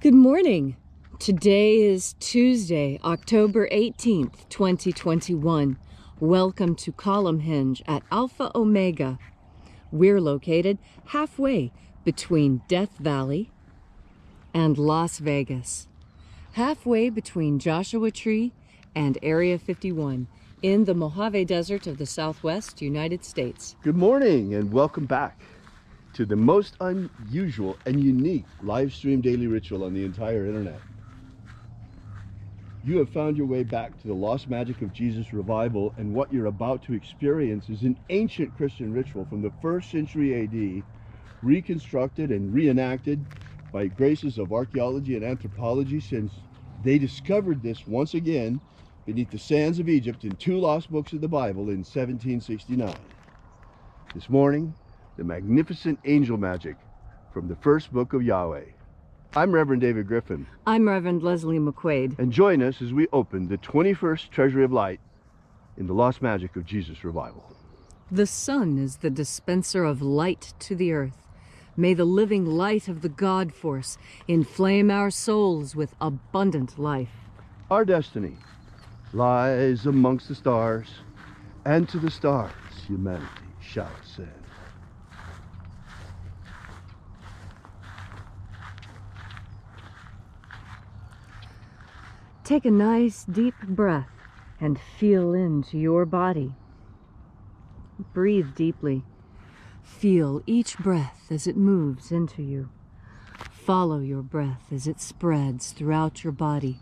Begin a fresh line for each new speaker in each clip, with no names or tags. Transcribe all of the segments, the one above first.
Good morning. Today is Tuesday, October 18th, 2021. Welcome to Column Hinge at Alpha Omega. We're located halfway between Death Valley and Las Vegas. Halfway between Joshua Tree and Area 51 in the Mojave Desert of the Southwest United States.
Good morning and welcome back to the most unusual and unique live stream daily ritual on the entire internet. You have found your way back to the lost magic of Jesus revival, and what you're about to experience is an ancient Christian ritual from the 1st century AD, reconstructed and reenacted by graces of archaeology and anthropology since they discovered this once again beneath the sands of Egypt in 2 lost books of the Bible in 1769. This morning, the magnificent angel magic from the first book of Yahweh. I'm Reverend David Griffin.
I'm Reverend Leslie McQuade.
And join us as we open the 21st Treasury of Light in the lost magic of Jesus revival.
The sun is the dispenser of light to the earth. May the living light of the God force inflame our souls with abundant life.
Our destiny lies amongst the stars, and to the stars humanity shall ascend.
Take a nice deep breath and feel into your body. Breathe deeply. Feel each breath as it moves into you. Follow your breath as it spreads throughout your body.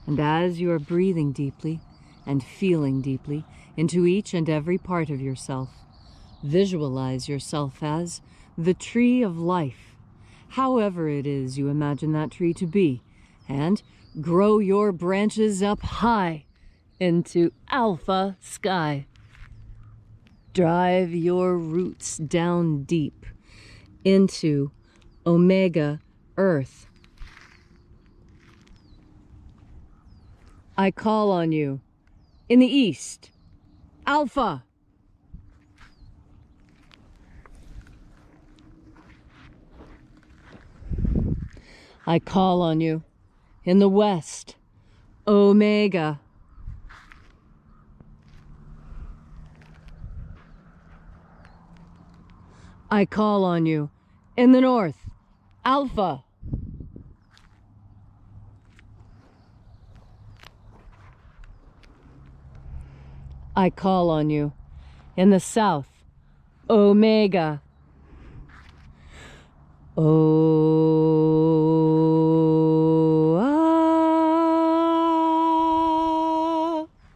And as you are breathing deeply and feeling deeply into each and every part of yourself, visualize yourself as the tree of life, however it is you imagine that tree to be, and grow your branches up high into alpha sky. Drive your roots down deep into omega earth. I call on you in the east, alpha. I call on you in the west, omega. I call on you in the north, alpha. I call on you in the south, omega.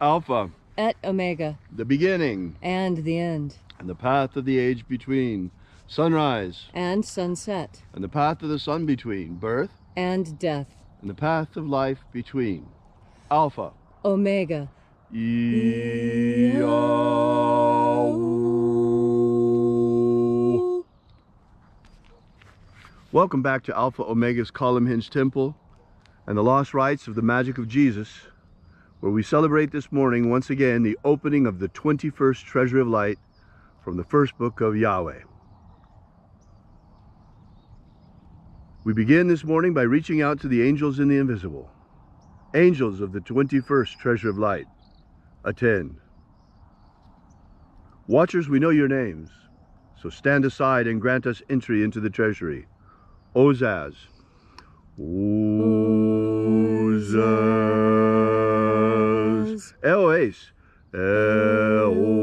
Alpha,
et omega,
the beginning
and the end,
and the path of the age between, sunrise
and sunset,
and the path of the sun between, birth
and death,
and the path of life between, Alpha,
omega.
IAOE. Welcome back to Alpha Omega's Column Hinge Temple and the lost rites of the magic of Jesus, where we celebrate this morning once again the opening of the 21st Treasury of Light from the first book of Yahweh. We begin this morning by reaching out to the angels in the invisible. Angels of the 21st Treasury of Light, attend. Watchers, we know your names, so stand aside and grant us entry into the treasury. Ozaz. Ozaz. Eoes. Eoes.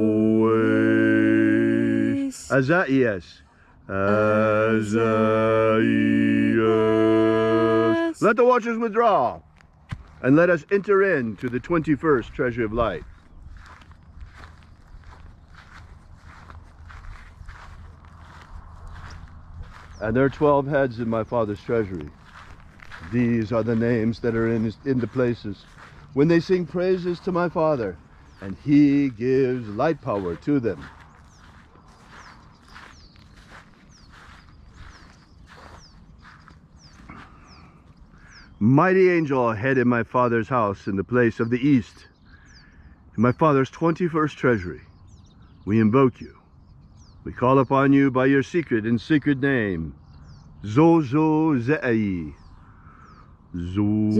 Azaias. Azaias. Let the watchers withdraw, and let us enter into the 21st Treasury of Light. And there are 12 heads in my Father's treasury. These are the names that are in the places when they sing praises to my Father, and He gives light power to them. Mighty angel, head in my Father's house in the place of the east, in my Father's 21st treasury, we invoke you. We call upon you by your secret and sacred name, Zozo Ze'ai, Zu,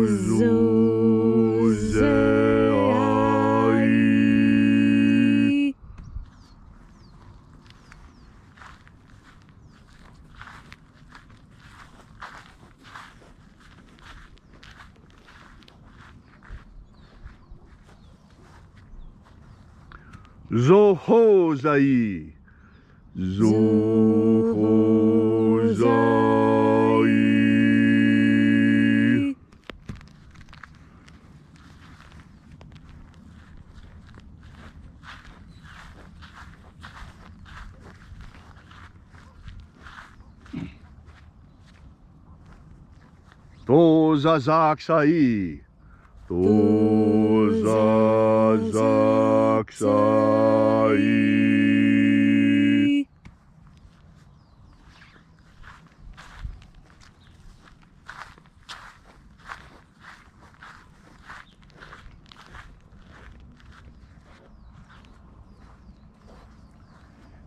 zu, ze, ai. Zoho zai. Zoho zai. Toza zaksai. Toza zaksai.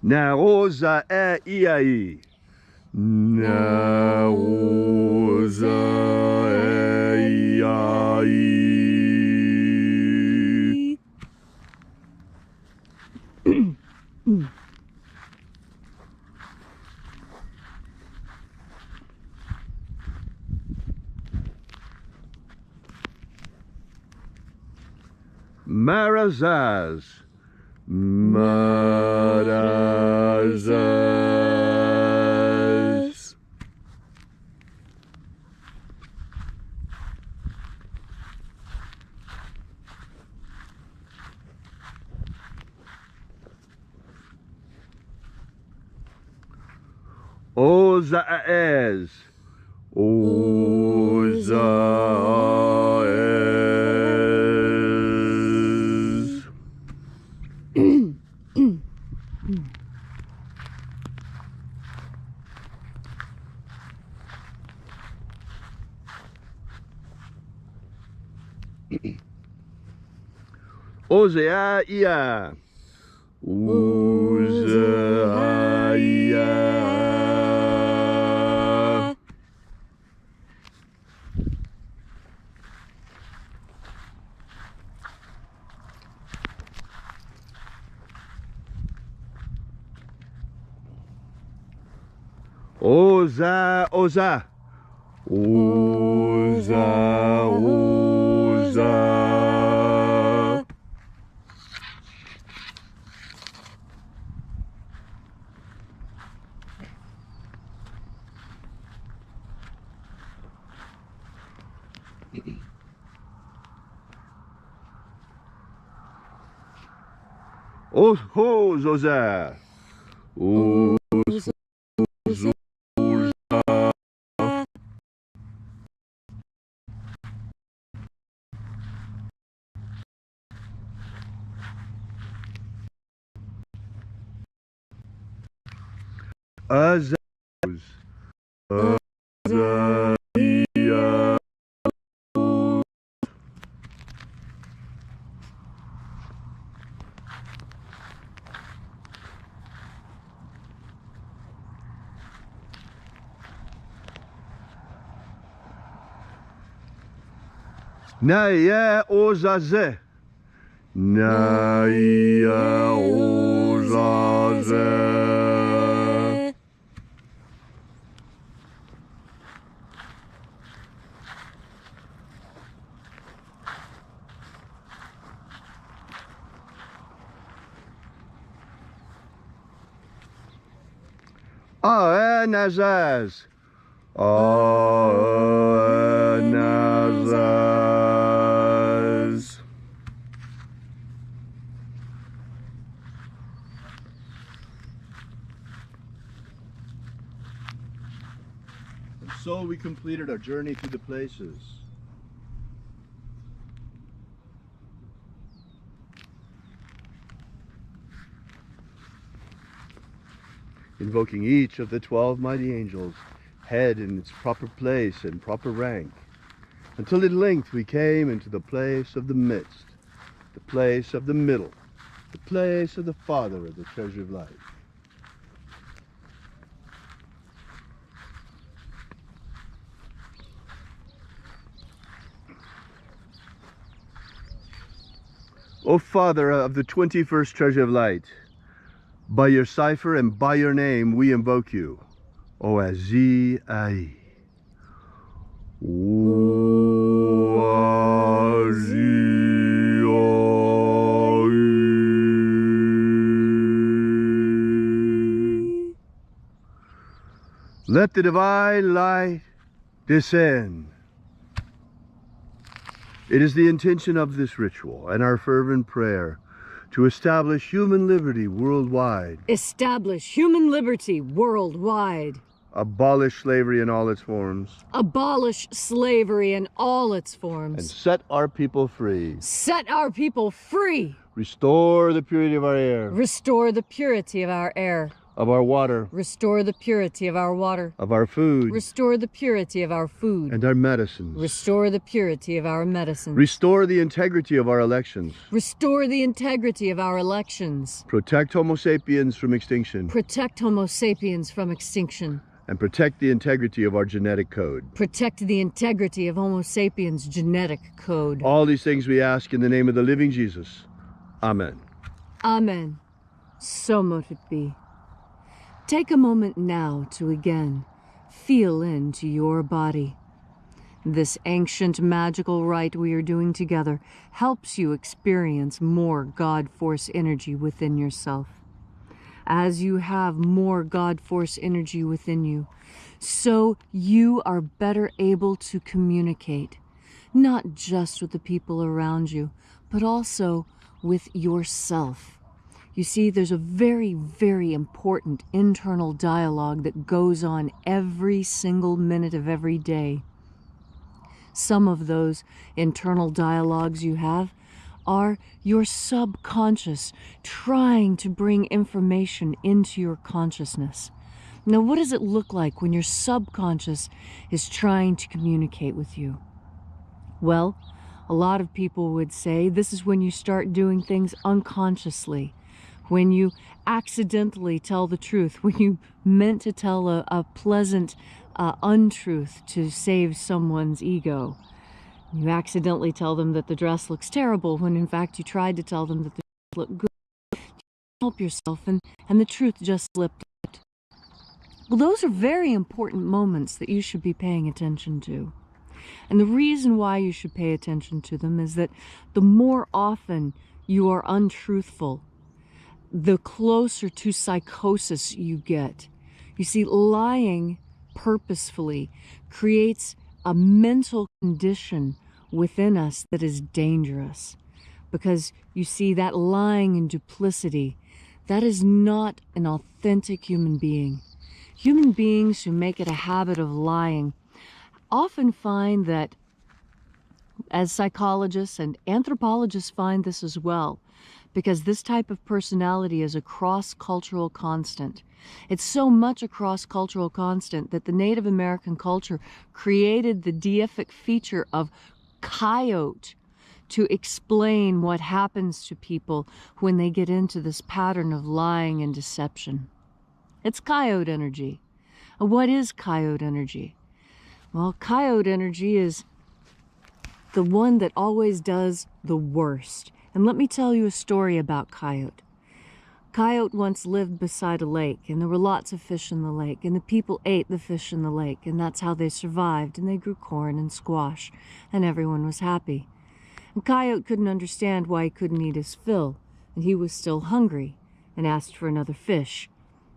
Naoza iai. Naoza iai. Marazaz. Marazaz. Ozaez. Ozaez. Ozeaia. Ozeaia. Oza, oza. Oza, oza. Oh, Zoza. Oh, Zoza. Azaz. Azazia. Naya ozaze. Naya ozaze. Nazaz. Nazaz. And so we completed our journey through the places. Invoking each of the 12 mighty angels, head in its proper place and proper rank, until at length we came into the place of the midst, the place of the middle, the place of the Father of the treasure of life. O Father of the 21st treasure of light, by your cipher and by your name we invoke you. O IAOE I. Let the divine light descend. It is the intention of this ritual and our fervent prayer to establish human liberty worldwide.
Establish human liberty worldwide.
Abolish slavery in all its forms.
Abolish slavery in all its forms.
And set our people free.
Set our people free.
Restore the purity of our air.
Restore the purity of our air.
Of our water.
Restore the purity of our water.
Of our food.
Restore the purity of our food.
And our medicines.
Restore the purity of our medicines.
Restore the integrity of our elections.
Restore the integrity of our elections.
Protect Homo sapiens from extinction.
Protect Homo sapiens from extinction.
And protect the integrity of our genetic code.
Protect the integrity of Homo sapiens' genetic code.
All these things we ask in the name of the living Jesus. Amen.
Amen. So mote it be. Take a moment now to again feel into your body. This ancient magical rite we are doing together helps you experience more God Force energy within yourself. As you have more God Force energy within you, so you are better able to communicate, not just with the people around you, but also with yourself. You see, there's a very, very important internal dialogue that goes on every single minute of every day. Some of those internal dialogues you have are your subconscious trying to bring information into your consciousness. Now, what does it look like when your subconscious is trying to communicate with you? Well, a lot of people would say this is when you start doing things unconsciously, when you accidentally tell the truth, when you meant to tell a pleasant untruth to save someone's ego. You accidentally tell them that the dress looks terrible when in fact you tried to tell them that the dress looked good. You help yourself and the truth just slipped out. Well, those are very important moments that you should be paying attention to. And the reason why you should pay attention to them is that the more often you are untruthful, the closer to psychosis you get. You see, lying purposefully creates a mental condition within us that is dangerous. Because you see, that lying and duplicity, that is not an authentic human being. Human beings who make it a habit of lying often find that, as psychologists and anthropologists find this as well, because this type of personality is a cross-cultural constant. It's so much a cross-cultural constant that the Native American culture created the deific feature of coyote to explain what happens to people when they get into this pattern of lying and deception. It's coyote energy. What is coyote energy? Well, coyote energy is the one that always does the worst. And let me tell you a story about coyote. Coyote once lived beside a lake, and there were lots of fish in the lake, and the people ate the fish in the lake, and that's how they survived, and they grew corn and squash, and everyone was happy. And Coyote couldn't understand why he couldn't eat his fill, and he was still hungry, and asked for another fish.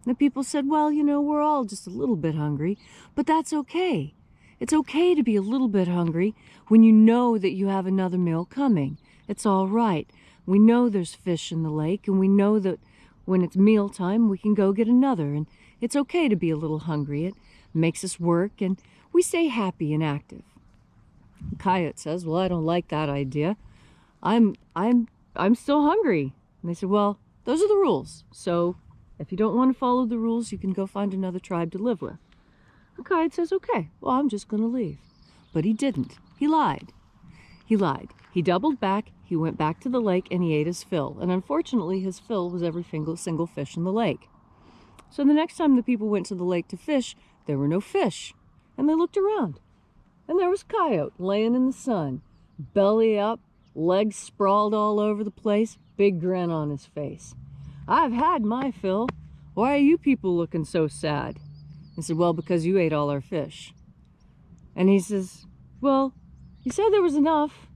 And the people said, well, you know, we're all just a little bit hungry, but that's okay. It's okay to be a little bit hungry when you know that you have another meal coming. It's all right. We know there's fish in the lake, and we know that when it's mealtime, we can go get another, and it's okay to be a little hungry. It makes us work, and we stay happy and active. The coyote says, well, I don't like that idea. I'm still hungry. And they said, well, those are the rules. So if you don't want to follow the rules, you can go find another tribe to live with. The coyote says, okay, well, I'm just going to leave. But he didn't. He lied. He lied. He doubled back, he went back to the lake, and he ate his fill. And unfortunately, his fill was every single fish in the lake. So the next time the people went to the lake to fish, there were no fish. And they looked around. And there was Coyote laying in the sun, belly up, legs sprawled all over the place, big grin on his face. "I've had my fill. Why are you people looking so sad?" I said, "Well, because you ate all our fish." And he says, "Well, you said there was enough."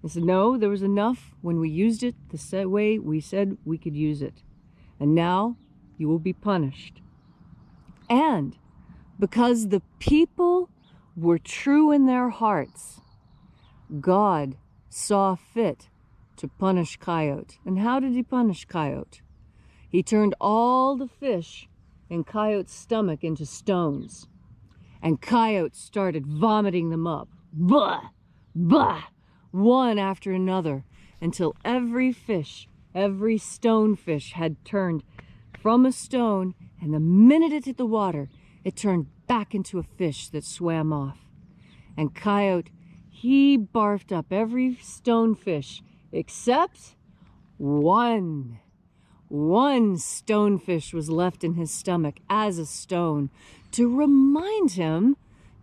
I said, "No, there was enough when we used it the way we said we could use it. And now you will be punished." And because the people were true in their hearts, God saw fit to punish Coyote. And how did he punish Coyote? He turned all the fish in Coyote's stomach into stones. And Coyote started vomiting them up. Blah, blah, one after another, until every fish, every stonefish had turned from a stone, and the minute it hit the water, it turned back into a fish that swam off. And Coyote, he barfed up every stonefish except one. One stonefish was left in his stomach as a stone to remind him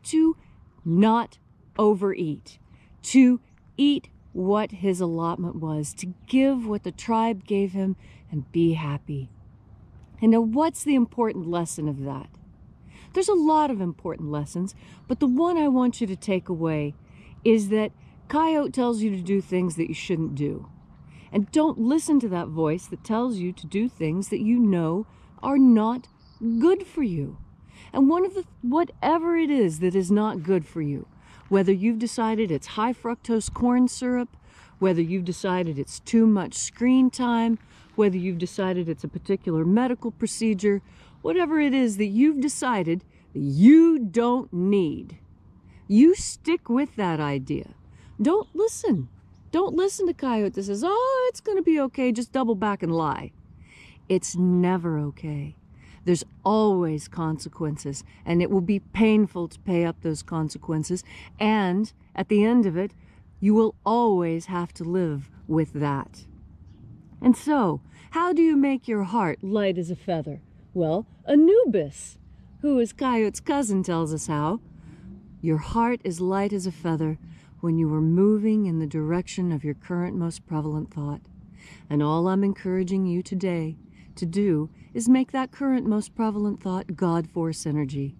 to not overeat, to eat what his allotment was, to give what the tribe gave him and be happy. And now what's the important lesson of that? There's a lot of important lessons, but the one I want you to take away is that Coyote tells you to do things that you shouldn't do. And don't listen to that voice that tells you to do things that you know are not good for you. And whatever it is that is not good for you, whether you've decided it's high fructose corn syrup, whether you've decided it's too much screen time, whether you've decided it's a particular medical procedure, whatever it is that you've decided that you don't need, you stick with that idea. Don't listen. Don't listen to Coyote that says, "Oh, it's going to be okay, just double back and lie." It's never okay. There's always consequences, and it will be painful to pay up those consequences. And at the end of it, you will always have to live with that. And so, how do you make your heart light as a feather? Well, Anubis, who is Coyote's cousin, tells us how. Your heart is light as a feather when you are moving in the direction of your current most prevalent thought. And all I'm encouraging you today to do is make that current most prevalent thought God Force energy.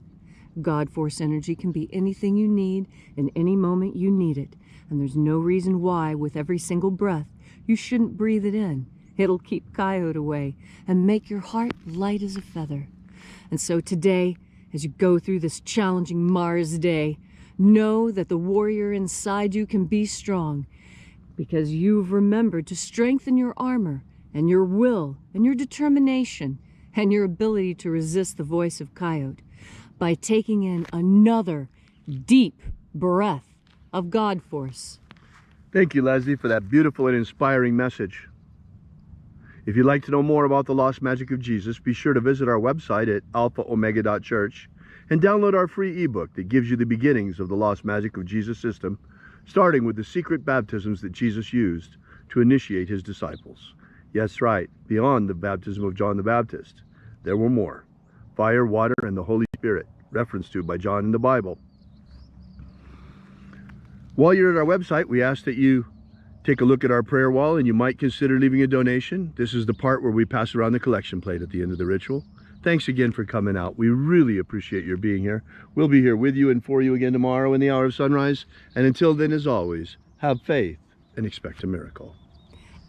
God Force energy can be anything you need in any moment you need it. And there's no reason why, with every single breath, you shouldn't breathe it in. It'll keep Coyote away and make your heart light as a feather. And so today, as you go through this challenging Mars day, know that the warrior inside you can be strong because you've remembered to strengthen your armor and your will and your determination and your ability to resist the voice of Coyote by taking in another deep breath of God Force.
Thank you, Leslie, for that beautiful and inspiring message. If you'd like to know more about the Lost Magic of Jesus, be sure to visit our website at alphaomega.church and download our free ebook that gives you the beginnings of the Lost Magic of Jesus system, starting with the secret baptisms that Jesus used to initiate his disciples. Yes, right, beyond the baptism of John the Baptist. There were more. Fire, water, and the Holy Spirit, referenced to by John in the Bible. While you're at our website, we ask that you take a look at our prayer wall and you might consider leaving a donation. This is the part where we pass around the collection plate at the end of the ritual. Thanks again for coming out. We really appreciate your being here. We'll be here with you and for you again tomorrow in the hour of sunrise. And until then, as always, have faith and expect a miracle.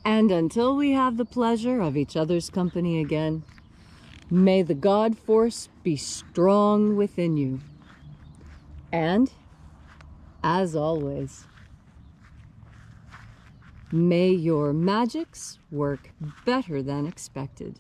And until we have the pleasure of each other's company again, may the God Force be strong within you. And, as always, may your magics work better than expected.